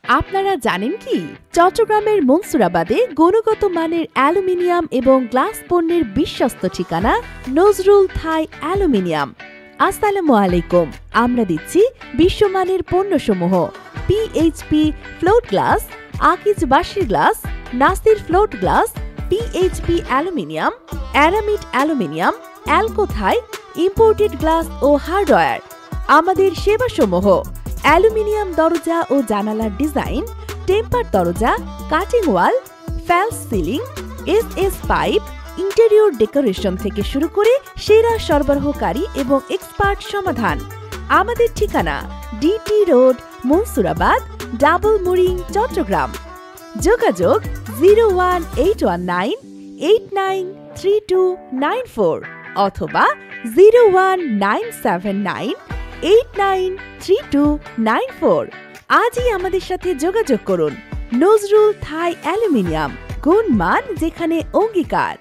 আপনারা জানেন কি চট্টগ্রামের মনসুরাবাদে গুণগত মানের অ্যালুমিনিয়াম এবং গ্লাস পণ্যের বিশ্বস্ত ঠিকানা নজরুল থাই অ্যালুমিনিয়াম। আসসালামু আলাইকুম। আমরা দিচ্ছি বিশ্বমানের পণ্যসমূহ পিএইচপি ফ্লোট গ্লাস, আকিজ বাঁশের glass, Nasir float glass, PHP aluminium, aramid aluminium, অ্যালকোথাই, ইম্পোর্টেড গ্লাস ও হার্ডওয়্যার। আমাদের সেবাসমূহ অ্যালুমিনিয়াম দরজা ও জানালার ডিজাইন, টেম্পার দরজা, cutting wall, false ceiling, SS pipe, interior decoration থেকে শুরু করে সেরা সরবরাহকারী এবং এক্সপার্ট সমাধান। আমাদের ঠিকানা DT road, Mansurabad, double mooring, Chattogram. যোগাযোগ 01819893294 অথবা 01979893294। আজই আমাদের সাথে যোগাযোগ করুন। নজরুল থাই অ্যালুমিনিয়াম, গুণমান যেখানে অঙ্গীকার।